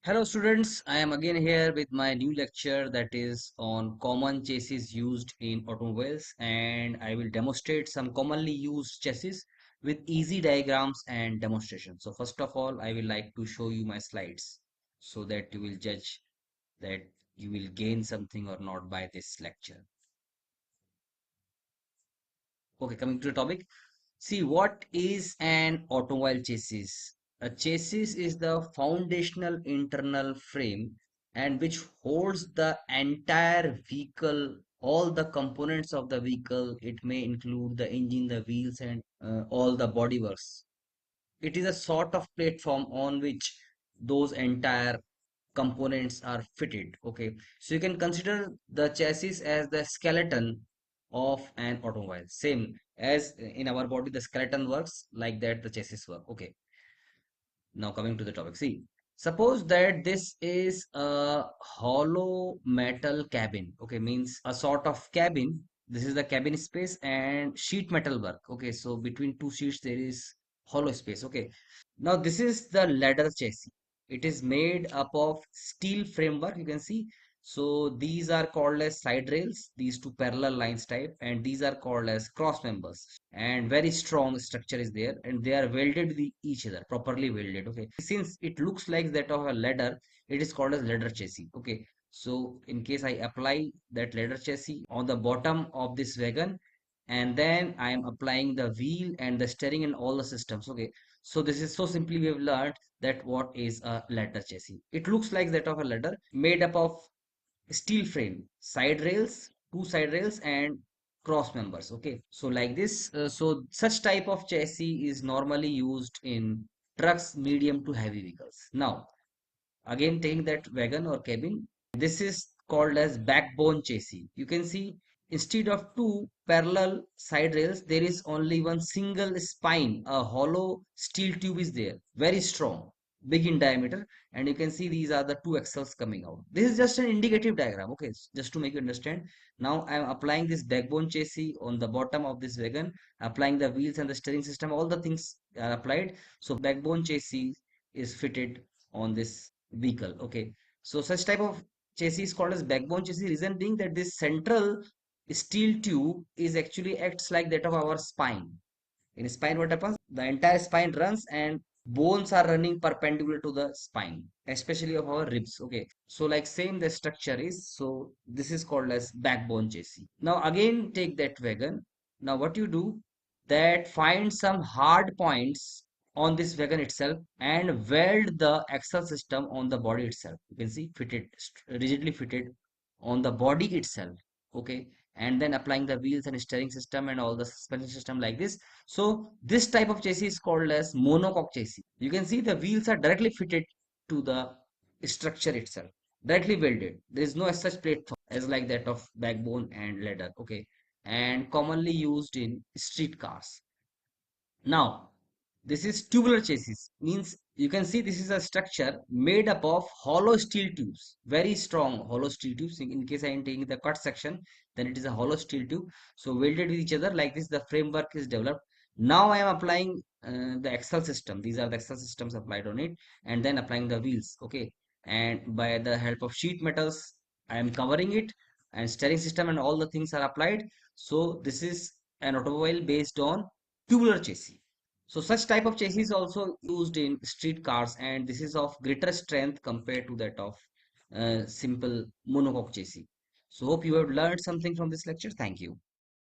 Hello students, I am again here with my new lecture that is on common chassis used in automobiles, and I will demonstrate some commonly used chassis with easy diagrams and demonstrations. So first of all, I will like to show you my slides so that you will judge that you will gain something or not by this lecture. Okay, coming to the topic. See, what is an automobile chassis? A chassis is the foundational internal frame and which holds the entire vehicle, all the components of the vehicle. It may include the engine, the wheels, and all the bodyworks. It is a sort of platform on which those entire components are fitted. Okay, so you can consider the chassis as the skeleton of an automobile. Same as in our body, the skeleton works like that, the chassis work. Okay, now coming to the topic. See, suppose that this is a hollow metal cabin. Okay, means a sort of cabin. This is the cabin space and sheet metal work. Okay, so between two sheets there is hollow space. Okay, now this is the ladder chassis. It is made up of steel framework. You can see. So these are called as side rails, these two parallel lines type, and these are called as cross members. And very strong structure is there, and they are welded with each other, properly welded. Okay. Since it looks like that of a ladder, it is called as ladder chassis. Okay. So in case I apply that ladder chassis on the bottom of this wagon, and then I am applying the wheel and the steering and all the systems. Okay, so this is so simply we have learned that what is a ladder chassis. It looks like that of a ladder made up of steel frame, side rails, two side rails, and cross members. Okay, so like this, so such type of chassis is normally used in trucks, medium to heavy vehicles. Now, again taking that wagon or cabin, this is called as backbone chassis. You can see instead of two parallel side rails, there is only one single spine. A hollow steel tube is there, very strong, big in diameter, and you can see these are the two axles coming out. This is just an indicative diagram. Okay, just to make you understand. Now I am applying this backbone chassis on the bottom of this wagon, applying the wheels and the steering system. All the things are applied. So backbone chassis is fitted on this vehicle. Okay, so such type of chassis is called as backbone chassis. Reason being that this central steel tube is actually acts like that of our spine. In spine, what happens? The entire spine runs and bones are running perpendicular to the spine, especially of our ribs. Okay, so like same the structure is. So this is called as backbone chassis. Now again take that wagon. Now what you do, that find some hard points on this wagon itself and weld the axle system on the body itself. You can see fitted, rigidly fitted on the body itself. Okay, and then applying the wheels and steering system and all the suspension system like this. So this type of chassis is called as monocoque chassis. You can see the wheels are directly fitted to the structure itself, directly welded. There is no such platform as like that of backbone and ladder. Okay, and commonly used in street cars. Now, this is tubular chassis, means you can see this is a structure made up of hollow steel tubes, very strong hollow steel tubes. In case I am taking the cut section, then it is a hollow steel tube. So welded with each other like this, the framework is developed. Now I am applying the axle system. These are the axle systems applied on it, and then applying the wheels. Okay, and by the help of sheet metals, I am covering it, and steering system and all the things are applied. So this is an automobile based on tubular chassis. So such type of chassis is also used in street cars, and this is of greater strength compared to that of simple monocoque chassis. So hope you have learned something from this lecture. Thank you.